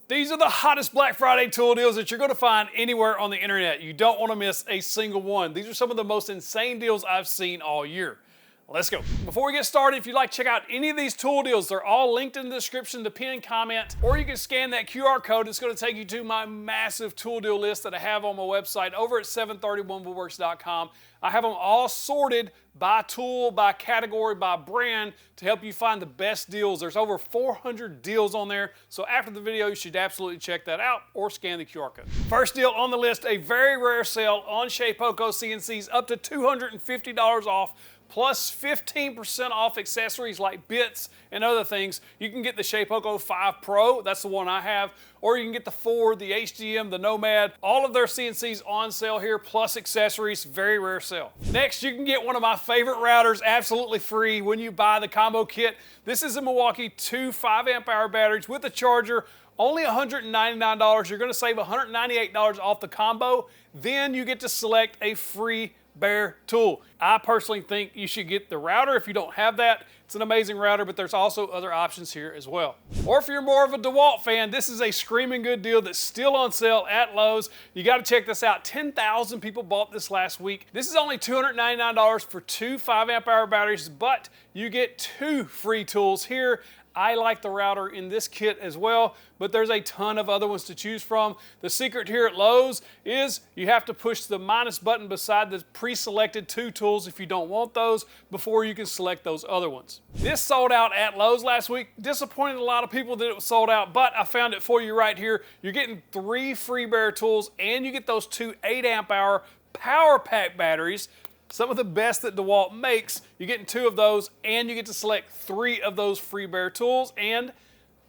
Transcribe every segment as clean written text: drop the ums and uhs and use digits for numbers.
These are the hottest Black Friday tool deals that you're going to find anywhere on the internet. You don't want to miss a single one. These are some of the most insane deals I've seen all year. Let's go. Before we get started, if you'd like to check out any of these tool deals, they're all linked in the description, the pinned comment, or you can scan that QR code. It's going to take you to my massive tool deal list that I have on my website over at 731woodworks.com. I have them all sorted by tool, by category, by brand to help you find the best deals. There's over 400 deals on there, so after the video, you should absolutely check that out or scan the QR code. First deal on the list, a very rare sale on Shapeoko CNCs, up to $250 off, plus 15% off accessories like bits and other things. You can get the Shapeoko 5 Pro, that's the one I have, or you can get the 4, the HDM, the Nomad. All of their CNCs on sale here, plus accessories, very rare sale. Next, you can get one of my favorite routers absolutely free when you buy the combo kit. This is a Milwaukee 2 5-amp-hour batteries with a charger. Only $199. You're going to save $198 off the combo. Then you get to select a free bare tool. I personally think you should get the router if you don't have that. It's an amazing router, but there's also other options here as well. Or if you're more of a DeWalt fan, this is a screaming good deal that's still on sale at Lowe's. You got to check this out. 10,000 people bought this last week. This is only $299 for 2 5-amp-hour batteries, but you get 2 free tools here. I like the router in this kit as well, but there's a ton of other ones to choose from. The secret here at Lowe's is you have to push the minus button beside the pre-selected 2 tools if you don't want those before you can select those other ones. This sold out at Lowe's last week. Disappointed a lot of people that it was sold out, but I found it for you right here. You're getting 3 free bare tools and you get those 2 8-amp-hour power pack batteries. Some of the best that DeWalt makes. You're getting 2 of those and you get to select 3 of those free bare tools, and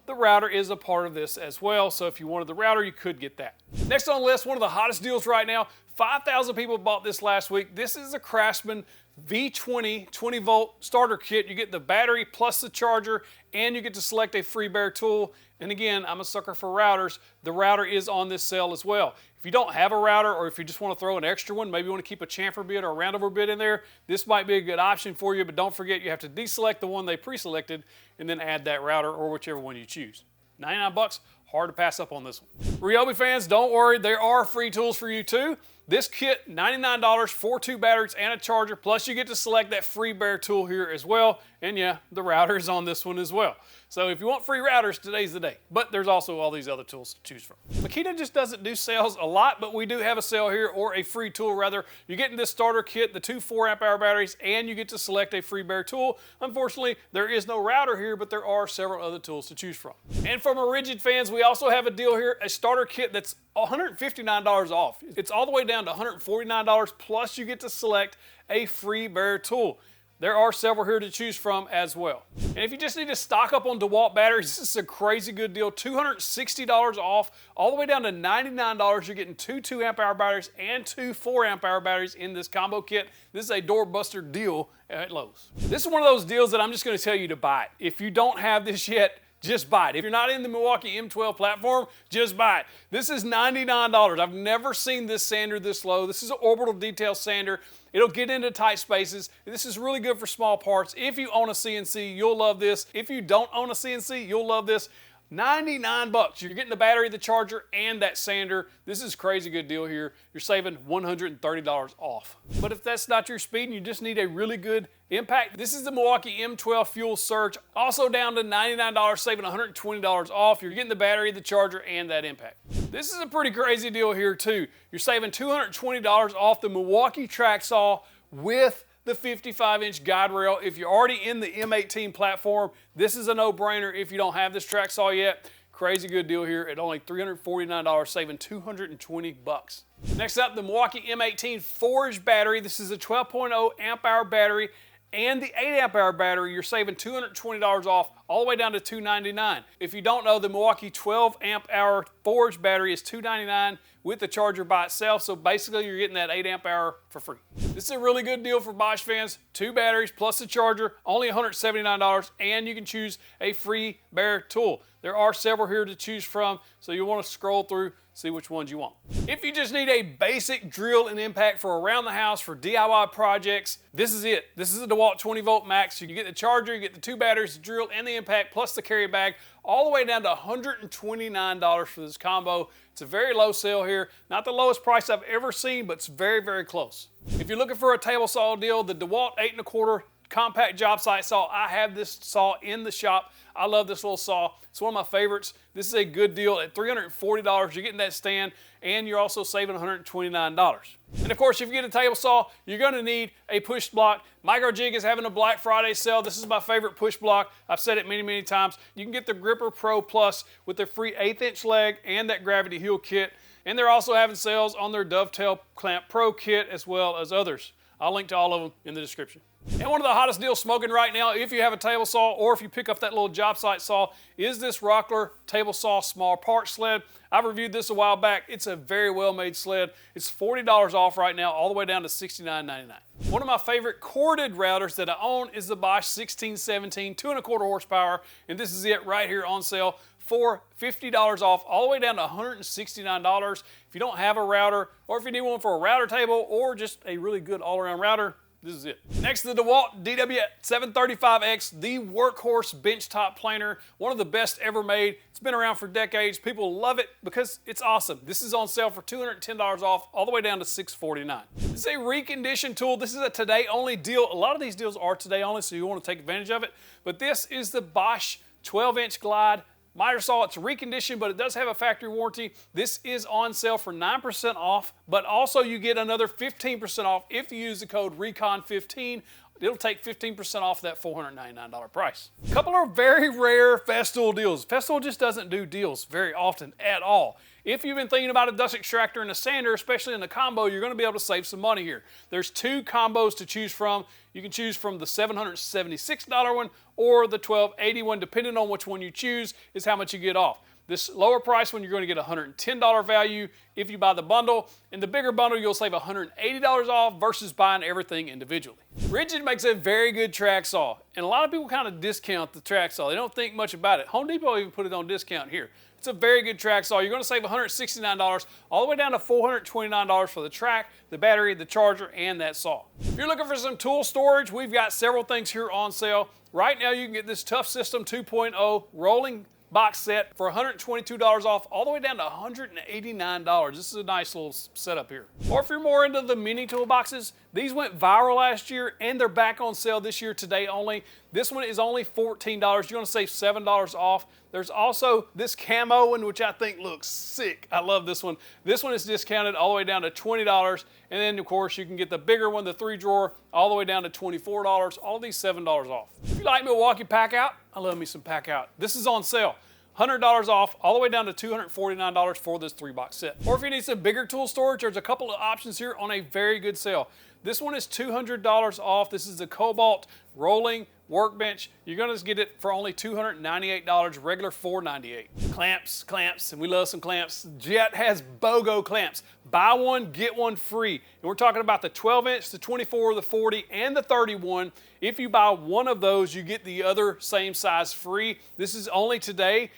the router is a part of this as well. So if you wanted the router, you could get that. Next on the list, one of the hottest deals right now. 5,000 people bought this last week. This is a Craftsman V20 20-volt starter kit. You get the battery plus the charger, and you get to select a free bare tool. And again, I'm a sucker for routers. The router is on this sale as well. If you don't have a router, or if you just want to throw an extra one, maybe you want to keep a chamfer bit or a roundover bit in there, this might be a good option for you, but don't forget you have to deselect the one they pre-selected and then add that router or whichever one you choose. 99 bucks, hard to pass up on this one. Ryobi fans, don't worry, there are free tools for you too. This kit, $99 for 2 batteries and a charger, plus you get to select that free bare tool here as well. And yeah, the router is on this one as well. So if you want free routers, today's the day. But there's also all these other tools to choose from. Makita just doesn't do sales a lot, but we do have a sale here, or a free tool rather. You're getting this starter kit, the 2 4-amp-hour batteries, and you get to select a free bare tool. Unfortunately, there is no router here, but there are several other tools to choose from. And for my Rigid fans, we also have a deal here, a starter kit that's $159 off. It's all the way down to $149, plus you get to select a free bare tool. There are several here to choose from as well. And if you just need to stock up on DeWalt batteries, this is a crazy good deal. $260 off, all the way down to $99. You're getting 2 2-amp-hour batteries and 2 4-amp-hour batteries in this combo kit. This is a doorbuster deal at Lowe's. This is one of those deals that I'm just going to tell you to buy it. If you don't have this yet, just buy it. If you're not in the Milwaukee M12 platform, just buy it. This is $99. I've never seen this sander this low. This is an orbital detail sander. It'll get into tight spaces. This is really good for small parts. If you own a CNC, you'll love this. If you don't own a CNC, you'll love this. 99 bucks. You're getting the battery, the charger, and that sander. This is a crazy good deal here. You're saving $130 off. But if that's not your speed and you just need a really good impact, this is the Milwaukee M12 Fuel Surge. Also down to $99, saving $120 off. You're getting the battery, the charger, and that impact. This is a pretty crazy deal here too. You're saving $220 off the Milwaukee track saw with the 55-inch guide rail. If you're already in the M18 platform, this is a no-brainer. If you don't have this track saw yet, crazy good deal here at only $349, saving $220 bucks. Next up, the Milwaukee M18 4-inch battery. This is a 12.0 amp-hour battery and the 8-amp-hour battery. You're saving $220 off, all the way down to $299. If you don't know, the Milwaukee 12-amp-hour 4-inch battery is $299 with the charger by itself, so basically you're getting that 8-amp-hour for free. This is a really good deal for Bosch fans. 2 batteries plus the charger, only $179, and you can choose a free bare tool. There are several here to choose from, so you want to scroll through, see which ones you want. If you just need a basic drill and impact for around the house for DIY projects, this is it. This is a DeWalt 20 volt max. You get the charger, you get the 2 batteries, the drill, and the fully impact plus the carry bag, all the way down to $129 for this combo. It's a very low sale here. Not the lowest price I've ever seen, but it's very, very close. If you're looking for a table saw deal, the DeWalt 8 1/4 compact job site saw, I have this saw in the shop. I love this little saw. It's one of my favorites. This is a good deal at $340. You're getting that stand, and you're also saving $129. And of course, if you get a table saw, you're gonna need a push block. Microjig is having a Black Friday sale. This is my favorite push block. I've said it many, many times. You can get the Gripper Pro Plus with the free 1/8" leg and that gravity heel kit. And they're also having sales on their Dovetail Clamp Pro kit as well as others. I'll link to all of them in the description. And one of the hottest deals smoking right now, if you have a table saw or if you pick up that little job site saw, is this Rockler table saw small part sled. I've reviewed this a while back. It's a very well made sled. It's $40 off right now, all the way down to $69.99. One of my favorite corded routers that I own is the Bosch 1617 2 1/4 horsepower, and this is it right here on sale for $50 off, all the way down to $169. If you don't have a router, or if you need one for a router table, or just a really good all-around router, this is it. Next, the DeWalt DW735X, the workhorse benchtop planer, one of the best ever made. It's been around for decades. People love it because it's awesome. This is on sale for $210 off, all the way down to $649. This is a recondition tool. This is a today-only deal. A lot of these deals are today-only, so you want to take advantage of it. But this is the Bosch 12-inch Glide miter saw. It's reconditioned, but it does have a factory warranty. This is on sale for 9% off, but also you get another 15% off if you use the code RECON15. It'll take 15% off that $499 price. A couple of very rare Festool deals. Festool just doesn't do deals very often at all. If you've been thinking about a dust extractor and a sander, especially in the combo, you're gonna be able to save some money here. There's two combos to choose from. You can choose from the $776 one or the $1281, depending on which one you choose is how much you get off. This lower price one, you're going to get a $110 value if you buy the bundle. In the bigger bundle, you'll save $180 off versus buying everything individually. Ridgid makes a very good track saw, and a lot of people kind of discount the track saw. They don't think much about it. Home Depot even put it on discount here. It's a very good track saw. You're going to save $169 all the way down to $429 for the track, the battery, the charger, and that saw. If you're looking for some tool storage, we've got several things here on sale. Right now, you can get this Tough System 2.0 rolling box set for $122 off, all the way down to $189. This is a nice little setup here. Or if you're more into the mini toolboxes, these went viral last year and they're back on sale this year today only. This one is only $14. You're gonna save $7 off. There's also this camo one, which I think looks sick. I love this one. This one is discounted all the way down to $20. And then of course you can get the bigger one, the 3-drawer, all the way down to $24. All these $7 off. If you like Milwaukee Pack Out, I love me some Pack Out. This is on sale. $100 off, all the way down to $249 for this 3-box set. Or if you need some bigger tool storage, there's a couple of options here on a very good sale. This one is $200 off. This is the Cobalt rolling workbench. You're gonna get it for only $298, regular $498. Clamps, and we love some clamps. Jet has BOGO clamps. Buy one, get one free. And we're talking about the 12-inch, the 24, the 40, and the 31. If you buy one of those, you get the other same size free. This is only today.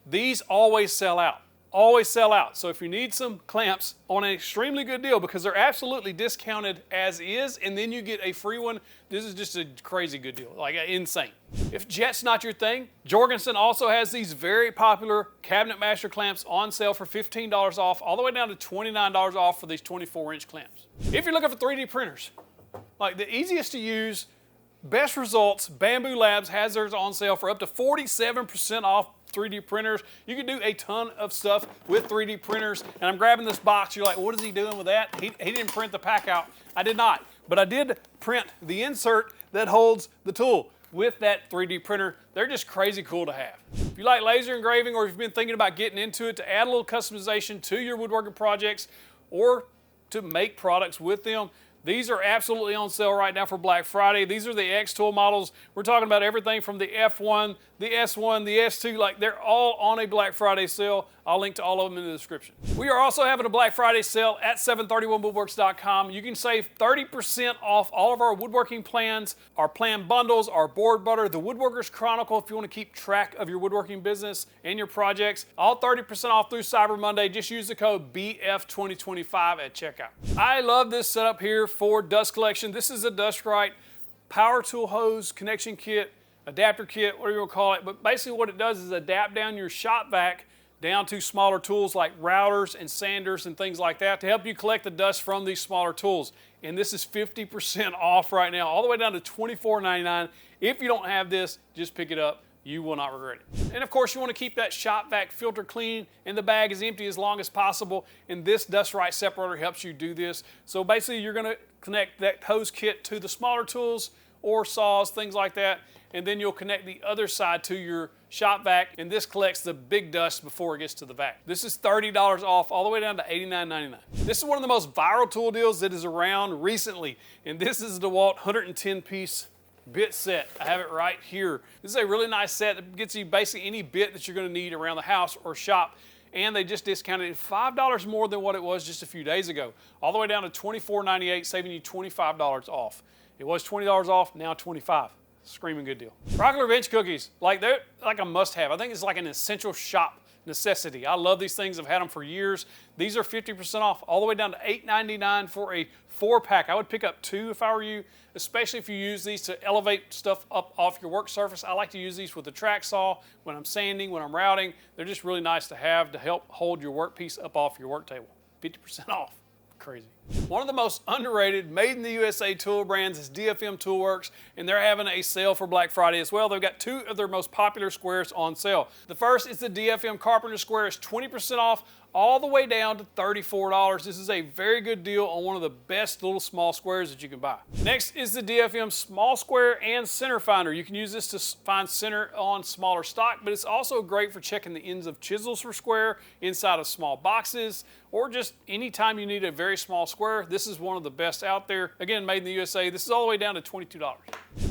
These always sell out. Always sell out. So if you need some clamps on an extremely good deal, because they're absolutely discounted as is, and then you get a free one, this is just a crazy good deal, like insane. If Jet's not your thing, Jorgensen also has these very popular Cabinet Master clamps on sale for $15 off, all the way down to $29 off for these 24-inch clamps. If you're looking for 3D printers, like the easiest to use, best results, Bamboo Labs has theirs on sale for up to 47% off 3D printers. You can do a ton of stuff with 3D printers. And I'm grabbing this box. You're like, what is he doing with that? He didn't print the pack out. I did not. But I did print the insert that holds the tool with that 3D printer. They're just crazy cool to have. If you like laser engraving, or if you've been thinking about getting into it to add a little customization to your woodworking projects or to make products with them, these are absolutely on sale right now for Black Friday. These are the X-Tool models. We're talking about everything from the F1, the S1, the S2, like they're all on a Black Friday sale. I'll link to all of them in the description. We are also having a Black Friday sale at 731woodworks.com. You can save 30% off all of our woodworking plans, our plan bundles, our board butter, the Woodworkers Chronicle if you want to keep track of your woodworking business and your projects. All 30% off through Cyber Monday. Just use the code BF2025 at checkout. I love this setup here for dust collection. This is a Dust Right power tool hose connection kit. adapter kit, whatever you want to call it. But basically what it does is adapt down your shop vac down to smaller tools like routers and sanders and things like that to help you collect the dust from these smaller tools. And this is 50% off right now, all the way down to $24.99. If you don't have this, just pick it up. You will not regret it. And of course, you want to keep that shop vac filter clean and the bag as empty as long as possible. And this Dust Right separator helps you do this. So basically, you're going to connect that hose kit to the smaller tools or saws, things like that. And then you'll connect the other side to your shop vac, and this collects the big dust before it gets to the vac. This is $30 off, all the way down to $89.99. This is one of the most viral tool deals that is around recently, and this is the DeWalt 110-piece bit set. I have it right here. This is a really nice set that gets you basically any bit that you're going to need around the house or shop, and they just discounted it $5 more than what it was just a few days ago, all the way down to $24.98, saving you $25 off. It was $20 off, now $25. Screaming good deal. Rockler bench cookies, they're like a must-have. I think it's like an essential shop necessity. I love these things. I've had them for years. These are 50% off, all the way down to $8.99 for a 4-pack. I would pick up 2 if I were you, especially if you use these to elevate stuff up off your work surface. I like to use these with the track saw when I'm sanding, when I'm routing. They're just really nice to have to help hold your workpiece up off your work table. 50% off. Crazy. One of the most underrated made in the USA tool brands is DFM Toolworks, and they're having a sale for Black Friday as well. They've got 2 of their most popular squares on sale. The first is the DFM Carpenter Square. It's 20% off, all the way down to $34. This is a very good deal on one of the best little small squares that you can buy. Next is the DFM Small Square and Center Finder. You can use this to find center on smaller stock, but it's also great for checking the ends of chisels for square, inside of small boxes, or just anytime you need a very small square. This is one of the best out there. Again, made in the USA. This is all the way down to $22.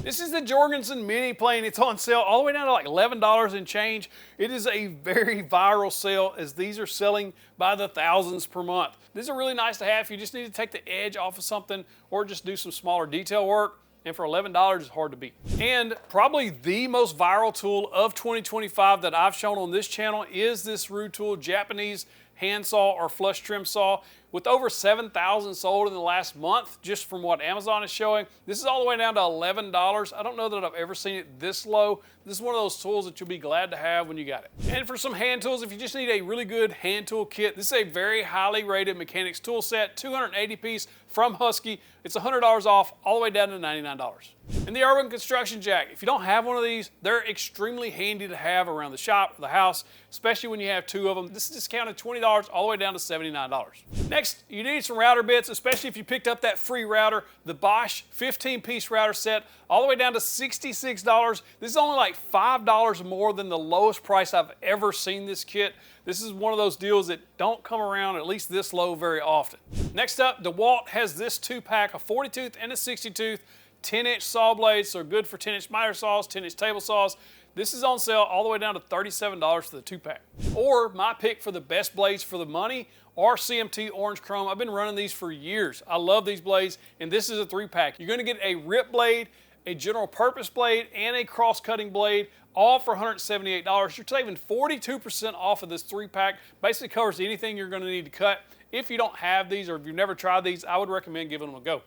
This is the Jorgensen Mini Plane. It's on sale all the way down to like $11 and change. It is a very viral sale as these are selling by the thousands per month. These are really nice to have if you just need to take the edge off of something or just do some smaller detail work. And for $11, it's hard to beat. And probably the most viral tool of 2025 that I've shown on this channel is this Rude Tool Japanese handsaw or flush trim saw. With over 7,000 sold in the last month, just from what Amazon is showing, this is all the way down to $11. I don't know that I've ever seen it this low. This is one of those tools that you'll be glad to have when you got it. And for some hand tools, if you just need a really good hand tool kit, this is a very highly rated mechanics tool set, 280 piece from Husky. It's $100 off, all the way down to $99. And the Urban Construction Jack, if you don't have one of these, they're extremely handy to have around the shop or the house, especially when you have 2 of them. This is discounted $20 all the way down to $79. Next, you need some router bits, especially if you picked up that free router, the Bosch 15-piece router set, all the way down to $66. This is only like $5 more than the lowest price I've ever seen this kit. This is one of those deals that don't come around at least this low very often. Next up, DeWalt has this 2-pack, a 40-tooth and a 60-tooth, 10-inch saw blades, so good for 10-inch miter saws, 10-inch table saws. This is on sale all the way down to $37 for the 2-pack. Or my pick for the best blades for the money are CMT Orange Chrome. I've been running these for years. I love these blades, and this is a 3-pack. You're gonna get a rip blade, a general purpose blade, and a cross-cutting blade, all for $178. You're saving 42% off of this 3-pack. Basically covers anything you're gonna need to cut. If you don't have these or if you've never tried these, I would recommend giving them a go.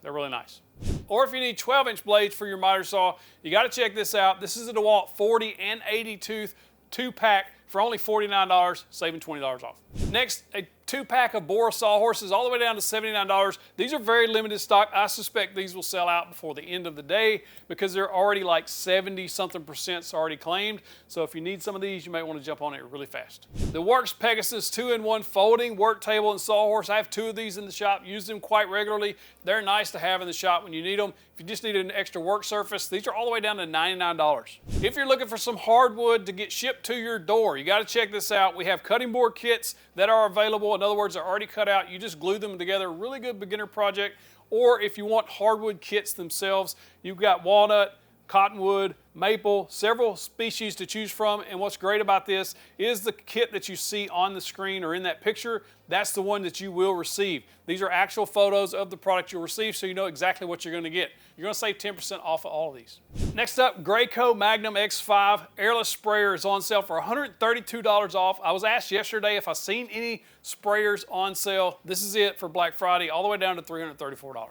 They're really nice. Or if you need 12-inch blades for your miter saw, you got to check this out. This is a DeWalt 40 and 80 tooth 2-pack for only $49, saving $20 off. Next, a 2-pack of Bora sawhorses all the way down to $79. These are very limited stock. I suspect these will sell out before the end of the day because they're already like 70-something% already claimed. So if you need some of these, you might want to jump on it really fast. The Works Pegasus 2-in-1 folding work table and sawhorse. I have 2 of these in the shop, use them quite regularly. They're nice to have in the shop when you need them. If you just need an extra work surface, these are all the way down to $99. If you're looking for some hardwood to get shipped to your door, you got to check this out. We have cutting board kits that are available. In other words, they're already cut out. You just glue them together. Really good beginner project. Or if you want hardwood kits themselves, you've got walnut, cottonwood, maple, several species to choose from. And what's great about this is the kit that you see on the screen or in that picture, that's the one that you will receive. These are actual photos of the product you'll receive, so you know exactly what you're going to get. You're going to save 10% off of all of these. Next up, Graco Magnum X5 airless sprayer is on sale for $132 off. I was asked yesterday if I've seen any sprayers on sale. This is it for Black Friday, all the way down to $334.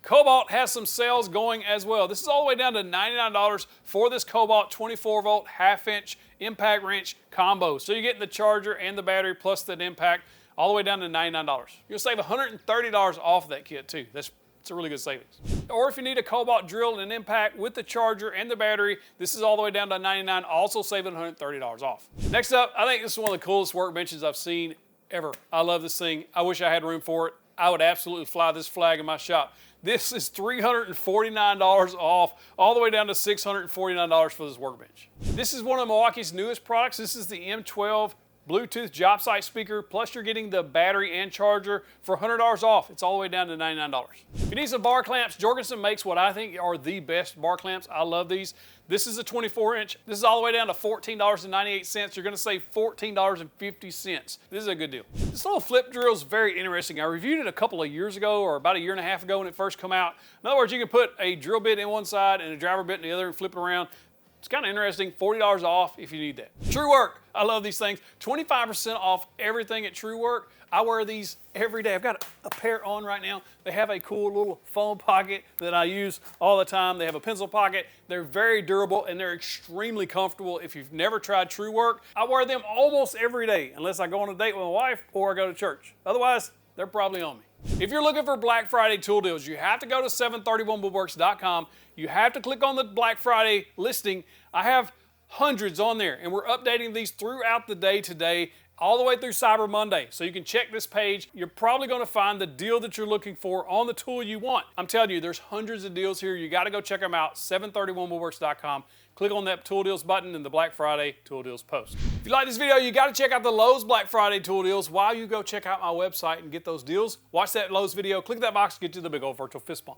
Cobalt has some sales going as well. This is all the way down to $99 for this Cobalt 24-volt half-inch impact wrench combo. So you're getting the charger and the battery plus that impact all the way down to $99. You'll save $130 off that kit too. It's a really good savings. Or if you need a Cobalt drill and an impact with the charger and the battery, this is all the way down to $99, also saving $130 off. Next up, I think this is one of the coolest workbenches I've seen ever. I love this thing. I wish I had room for it. I would absolutely fly this flag in my shop. This is $349 off, all the way down to $649 for this workbench. This is one of Milwaukee's newest products. This is the M12 Bluetooth job site speaker, plus you're getting the battery and charger for $100 off. It's all the way down to $99. If you need some bar clamps, Jorgensen makes what I think are the best bar clamps. I love these. This is a 24-inch. This is all the way down to $14.98. You're gonna save $14.50. This is a good deal. This little flip drill is very interesting. I reviewed it a couple of years ago, or about a year and a half ago when it first came out. In other words, you can put a drill bit in one side and a driver bit in the other and flip it around. It's kind of interesting, $40 off if you need that. TrueWork, I love these things. 25% off everything at TrueWork. I wear these every day. I've got a pair on right now. They have a cool little phone pocket that I use all the time. They have a pencil pocket. They're very durable and they're extremely comfortable. If you've never tried TrueWork, I wear them almost every day unless I go on a date with my wife or I go to church. Otherwise, they're probably on me. If you're looking for Black Friday tool deals, you have to go to 731woodworks.com. You have to click on the Black Friday listing. I have hundreds on there, and we're updating these throughout the day today, all the way through Cyber Monday. So you can check this page. You're probably going to find the deal that you're looking for on the tool you want. I'm telling you, there's hundreds of deals here. You got to go check them out, 731woodworks.com. Click on that Tool Deals button in the Black Friday Tool Deals post. If you like this video, you got to check out the Lowe's Black Friday Tool Deals while you go check out my website and get those deals. Watch that Lowe's video, click that box, get you the big old virtual fist bump.